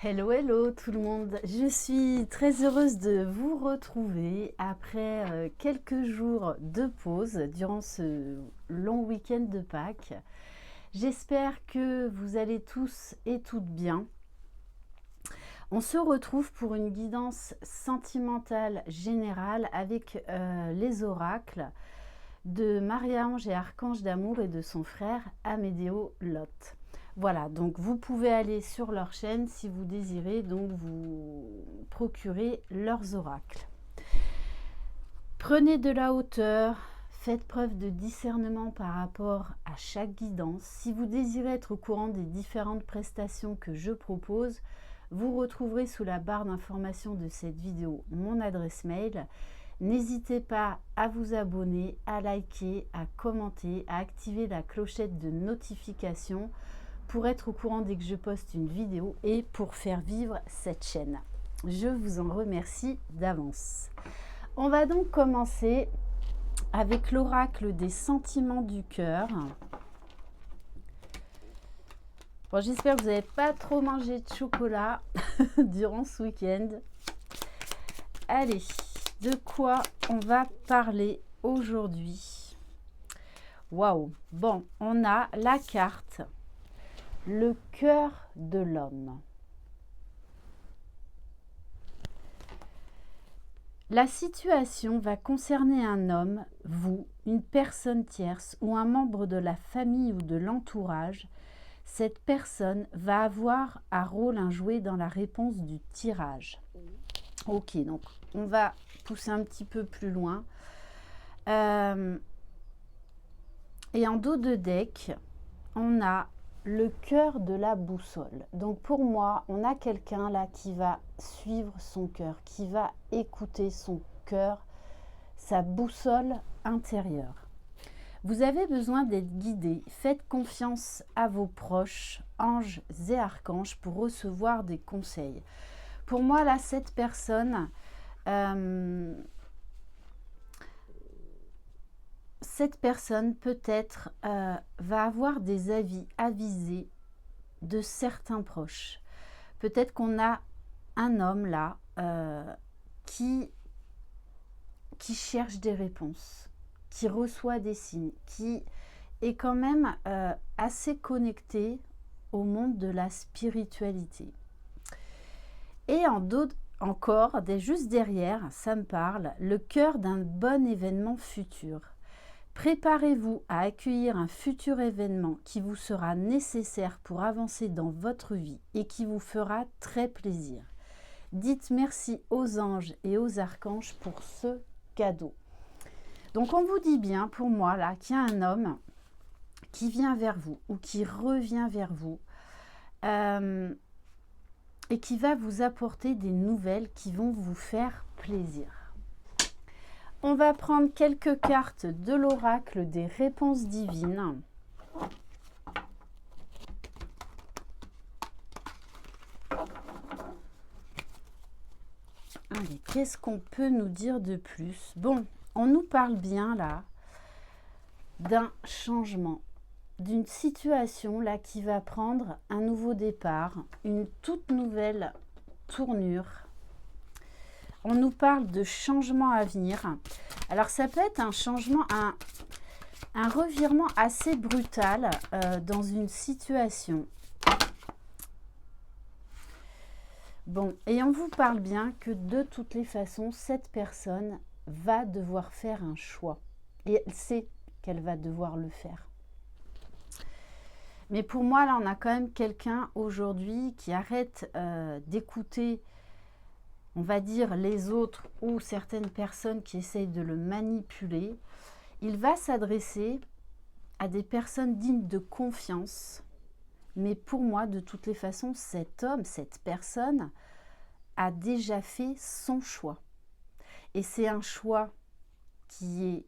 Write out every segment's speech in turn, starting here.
Hello, hello tout le monde. Je suis très heureuse de vous retrouver après quelques jours de pause durant ce long week-end de Pâques. J'espère que vous allez tous et toutes bien. On se retrouve pour une guidance sentimentale générale avec les oracles de Marie-Ange et Archange d'amour et de son frère Amédéo Lot. Voilà, donc vous pouvez aller sur leur chaîne si vous désirez donc vous procurer leurs oracles. Prenez de la hauteur, faites preuve de discernement par rapport à chaque guidance. Si vous désirez être au courant des différentes prestations que je propose, vous retrouverez sous la barre d'information de cette vidéo mon adresse mail. N'hésitez pas à vous abonner, à liker, à commenter, à activer la clochette de notification pour être au courant dès que je poste une vidéo et pour faire vivre cette chaîne. Je vous en remercie d'avance. On va donc commencer avec l'oracle des sentiments du cœur. Bon, j'espère que vous n'avez pas trop mangé de chocolat durant ce week-end. Allez, de quoi on va parler aujourd'hui? Waouh! Bon, on a la carte le cœur de l'homme. La situation va concerner un homme, vous, une personne tierce ou un membre de la famille ou de l'entourage. Cette personne va avoir un rôle à jouer dans la réponse du tirage. Ok, donc on va pousser un petit peu plus loin. Et en dos de deck, on a le cœur de la boussole. Donc pour moi, on a quelqu'un là qui va suivre son cœur, qui va écouter son cœur, sa boussole intérieure. Vous avez besoin d'être guidé. Faites confiance à vos proches, anges et archanges, pour recevoir des conseils. Pour moi, là, cette personne, peut-être va avoir des avis avisés de certains proches. Peut-être qu'on a un homme là qui cherche des réponses, qui reçoit des signes, qui est quand même assez connecté au monde de la spiritualité. Et encore, juste derrière, ça me parle, le cœur d'un bon événement futur. Préparez-vous à accueillir un futur événement qui vous sera nécessaire pour avancer dans votre vie et qui vous fera très plaisir. Dites merci aux anges et aux archanges pour ce cadeau. Donc on vous dit bien, pour moi, là, qu'il y a un homme qui vient vers vous ou qui revient vers vous et qui va vous apporter des nouvelles qui vont vous faire plaisir. On va prendre quelques cartes de l'oracle des réponses divines. Allez, qu'est-ce qu'on peut nous dire de plus? Bon, on nous parle bien là d'un changement, d'une situation là qui va prendre un nouveau départ, une toute nouvelle tournure. On nous parle de changement à venir. Alors ça peut être un changement, un revirement assez brutal dans une situation. Bon, et on vous parle bien que de toutes les façons, cette personne va devoir faire un choix. Et elle sait qu'elle va devoir le faire. Mais pour moi, là, on a quand même quelqu'un aujourd'hui qui arrête d'écouter, on va dire, les autres ou certaines personnes qui essayent de le manipuler. Il va s'adresser à des personnes dignes de confiance. Mais pour moi, de toutes les façons, cet homme, cette personne a déjà fait son choix. Et c'est un choix qui est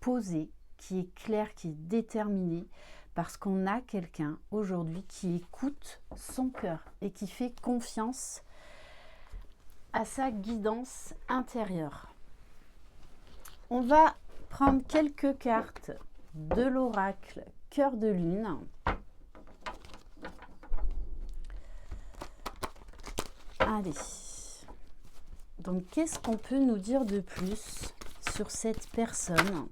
posé, qui est clair, qui est déterminé, parce qu'on a quelqu'un aujourd'hui qui écoute son cœur et qui fait confiance à sa guidance intérieure. On va prendre quelques cartes de l'oracle Cœur de Lune. Allez. Donc, qu'est-ce qu'on peut nous dire de plus sur cette personne?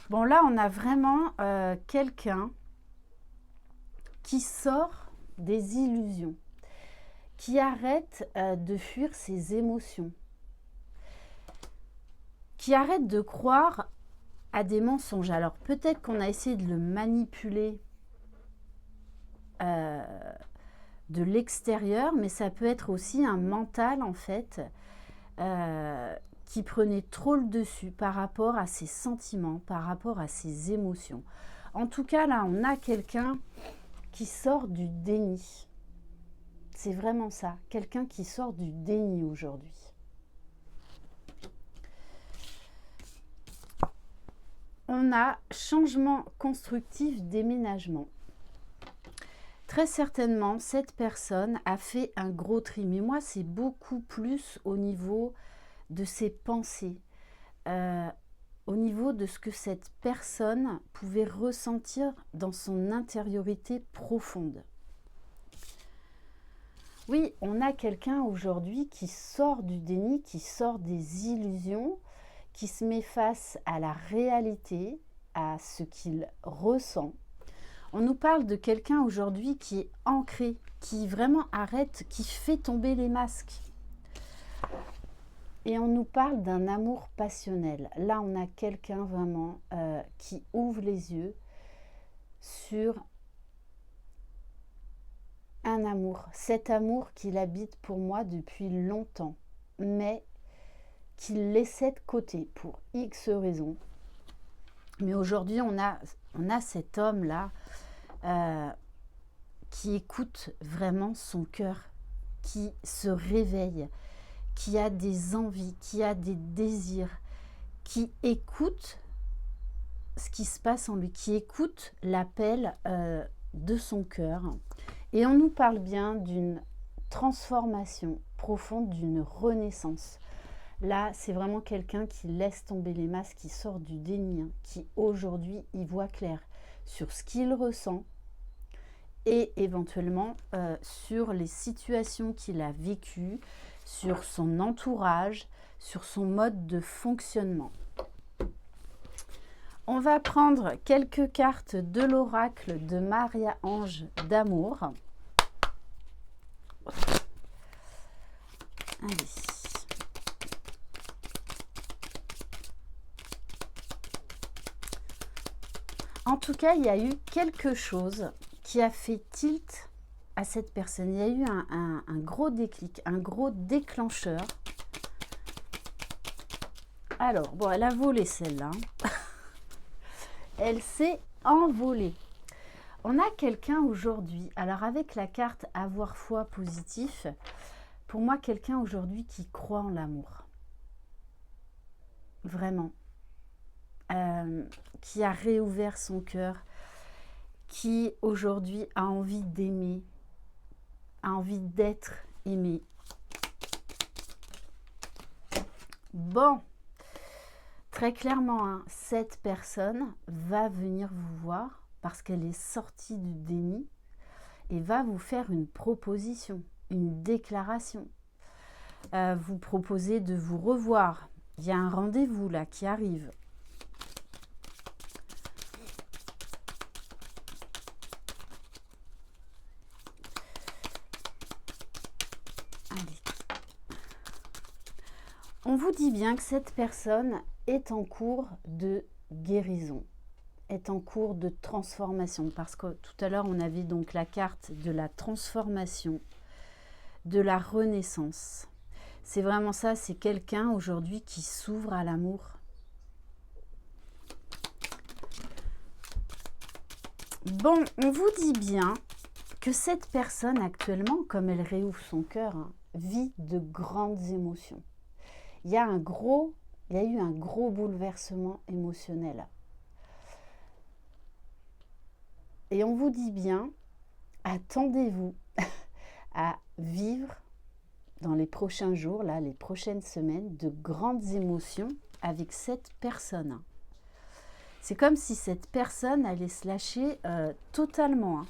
Bon, là, on a vraiment quelqu'un qui sort des illusions, qui arrête de fuir ses émotions, qui arrête de croire à des mensonges. Alors, peut-être qu'on a essayé de le manipuler de l'extérieur, mais ça peut être aussi un mental, en fait, qui prenait trop le dessus par rapport à ses sentiments, par rapport à ses émotions. En tout cas, là, on a quelqu'un qui sort du déni. C'est vraiment ça, quelqu'un qui sort du déni aujourd'hui. On a changement constructif, déménagement. Très certainement, cette personne a fait un gros tri. Mais moi, c'est beaucoup plus au niveau de ses pensées, au niveau de ce que cette personne pouvait ressentir dans son intériorité profonde. Oui, on a quelqu'un aujourd'hui qui sort du déni, qui sort des illusions, qui se met face à la réalité, à ce qu'il ressent. On nous parle de quelqu'un aujourd'hui qui est ancré, qui vraiment arrête, qui fait tomber les masques. Et on nous parle d'un amour passionnel. Là, on a quelqu'un vraiment qui ouvre les yeux sur un amour. Cet amour qu'il habite pour moi depuis longtemps, mais qu'il laissait de côté pour X raisons. Mais aujourd'hui, on a cet homme-là qui écoute vraiment son cœur, qui se réveille, qui a des envies, qui a des désirs, qui écoute ce qui se passe en lui, qui écoute l'appel de son cœur. Et on nous parle bien d'une transformation profonde, d'une renaissance. Là, c'est vraiment quelqu'un qui laisse tomber les masques, qui sort du déni, qui aujourd'hui y voit clair sur ce qu'il ressent et éventuellement sur les situations qu'il a vécues, sur son entourage, sur son mode de fonctionnement. On va prendre quelques cartes de l'oracle de Maria-Ange d'amour. Allez. En tout cas, il y a eu quelque chose qui a fait tilt à cette personne. Il y a eu un gros déclic, un gros déclencheur. Alors, bon, elle a volé celle-là. Elle s'est envolée. On a quelqu'un aujourd'hui, alors avec la carte avoir foi positif, pour moi, quelqu'un aujourd'hui qui croit en l'amour. Vraiment. Qui a réouvert son cœur, qui aujourd'hui a envie d'aimer, a envie d'être aimé. Bon, très clairement, hein, cette personne va venir vous voir parce qu'elle est sortie du déni et va vous faire une proposition, une déclaration. Vous proposer de vous revoir. Il y a un rendez-vous là qui arrive. On vous dit bien que cette personne est en cours de guérison, est en cours de transformation, parce que tout à l'heure on avait donc la carte de la transformation, de la renaissance. C'est vraiment ça, c'est quelqu'un aujourd'hui qui s'ouvre à l'amour. Bon, on vous dit bien que cette personne actuellement, comme elle réouvre son cœur, hein, vit de grandes émotions. Il y a eu un gros bouleversement émotionnel. Et on vous dit bien, attendez-vous à vivre dans les prochains jours, là, les prochaines semaines, de grandes émotions avec cette personne. C'est comme si cette personne allait se lâcher totalement. Hein.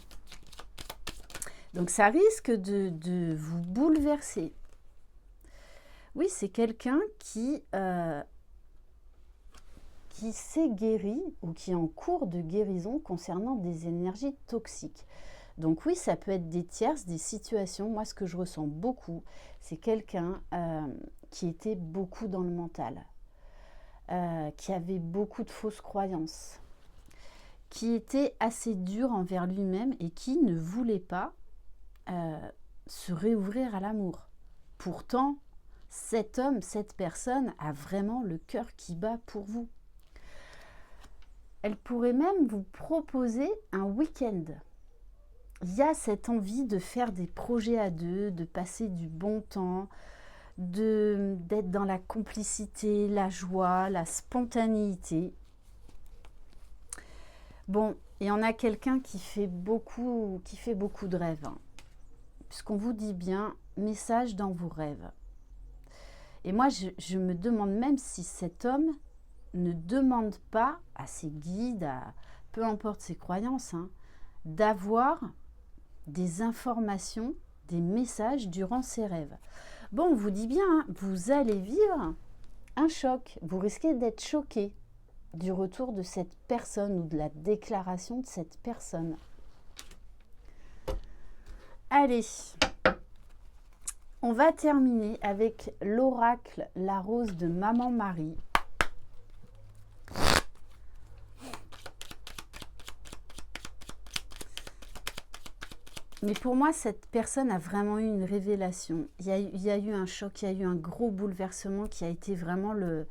Donc ça risque de vous bouleverser. Oui, c'est quelqu'un qui s'est guéri ou qui est en cours de guérison concernant des énergies toxiques. Donc oui, ça peut être des tierces, des situations. Moi, ce que je ressens beaucoup, c'est quelqu'un qui était beaucoup dans le mental, qui avait beaucoup de fausses croyances, qui était assez dur envers lui-même et qui ne voulait pas se réouvrir à l'amour. Pourtant, cet homme, cette personne a vraiment le cœur qui bat pour vous. Elle pourrait même vous proposer un week-end. Il y a cette envie de faire des projets à deux, de passer du bon temps, d'être dans la complicité, la joie, la spontanéité. Bon, et on a quelqu'un qui fait beaucoup de rêves. Hein. Puisqu'on vous dit bien, message dans vos rêves. Et moi, je me demande même si cet homme ne demande pas à ses guides, peu importe ses croyances, hein, d'avoir des informations, des messages durant ses rêves. Bon, on vous dit bien, hein, vous allez vivre un choc. Vous risquez d'être choqué du retour de cette personne ou de la déclaration de cette personne. Allez, on va terminer avec l'oracle La Rose de Maman Marie. Mais pour moi, cette personne a vraiment eu une révélation. Il y a eu un choc, il y a eu un gros bouleversement qui a été vraiment le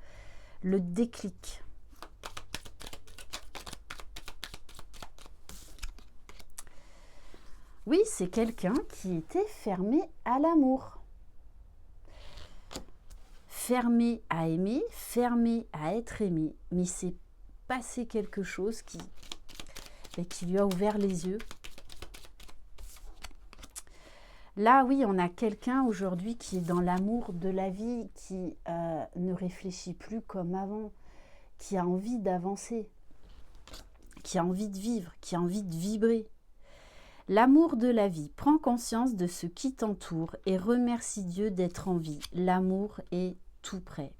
déclic. Oui, c'est quelqu'un qui était fermé à l'amour. Fermé à aimer, fermé à être aimé. Mais c'est passé quelque chose qui lui a ouvert les yeux. Là, oui, on a quelqu'un aujourd'hui qui est dans l'amour de la vie, qui ne réfléchit plus comme avant, qui a envie d'avancer, qui a envie de vivre, qui a envie de vibrer. L'amour de la vie, prends conscience de ce qui t'entoure et remercie Dieu d'être en vie. L'amour est tout près.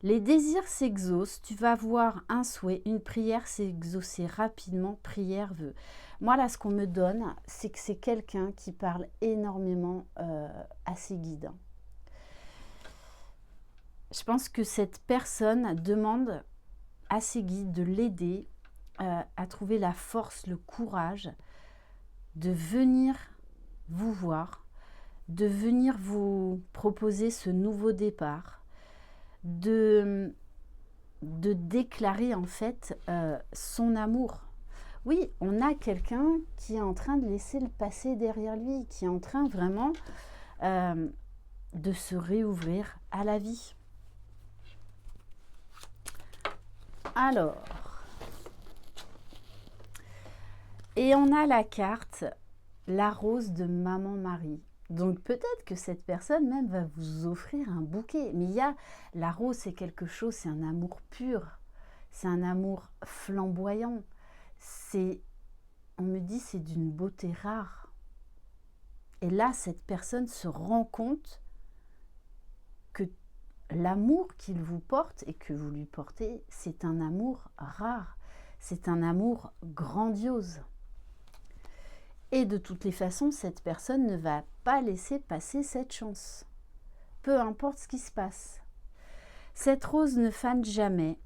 Les désirs s'exaucent, tu vas voir un souhait, une prière s'exaucer rapidement, prière, vœu. Moi, là, ce qu'on me donne, c'est que c'est quelqu'un qui parle énormément à ses guides. Je pense que cette personne demande à ses guides de l'aider à trouver la force, le courage de venir vous voir, de venir vous proposer ce nouveau départ, de déclarer en fait son amour. Oui, on a quelqu'un qui est en train de laisser le passé derrière lui, qui est en train vraiment de se réouvrir à la vie. Alors, et on a la carte La Rose de Maman Marie. Donc peut-être que cette personne même va vous offrir un bouquet. Mais il y a, la rose, c'est quelque chose, c'est un amour pur, c'est un amour flamboyant. On me dit, c'est d'une beauté rare. Et là, cette personne se rend compte que l'amour qu'il vous porte et que vous lui portez, c'est un amour rare, c'est un amour grandiose. Et de toutes les façons, cette personne ne va pas laisser passer cette chance. Peu importe ce qui se passe. Cette rose ne fane jamais,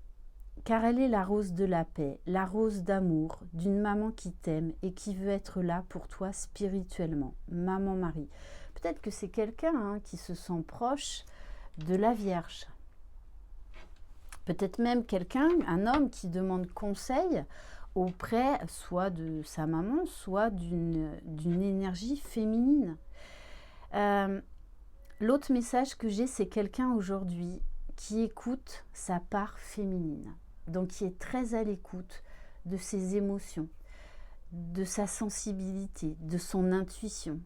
car elle est la rose de la paix, la rose d'amour, d'une maman qui t'aime et qui veut être là pour toi spirituellement. Maman Marie. Peut-être que c'est quelqu'un qui se sent proche de la Vierge. Peut-être même quelqu'un, un homme qui demande conseil auprès soit de sa maman, soit d'une énergie féminine. L'autre message que j'ai, c'est quelqu'un aujourd'hui qui écoute sa part féminine, donc qui est très à l'écoute de ses émotions, de sa sensibilité, de son intuition.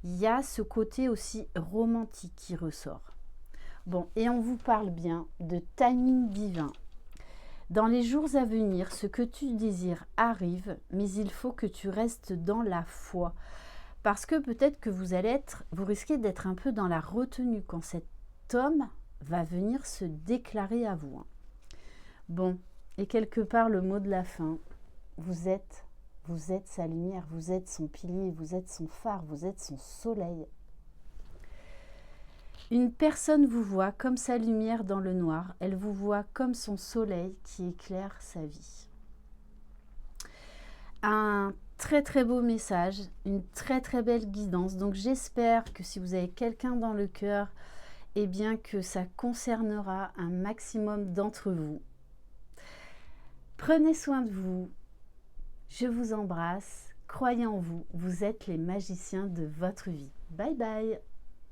Il y a ce côté aussi romantique qui ressort. Bon, et on vous parle bien de timing divin. Dans les jours à venir, ce que tu désires arrive, mais il faut que tu restes dans la foi. Parce que peut-être que vous risquez d'être un peu dans la retenue quand cet homme va venir se déclarer à vous. Bon, et quelque part le mot de la fin, vous êtes sa lumière, vous êtes son pilier, vous êtes son phare, vous êtes son soleil. Une personne vous voit comme sa lumière dans le noir, elle vous voit comme son soleil qui éclaire sa vie. Un très très beau message, une très très belle guidance. Donc j'espère que si vous avez quelqu'un dans le cœur, eh bien que ça concernera un maximum d'entre vous. Prenez soin de vous, je vous embrasse, croyez en vous, vous êtes les magiciens de votre vie. Bye bye.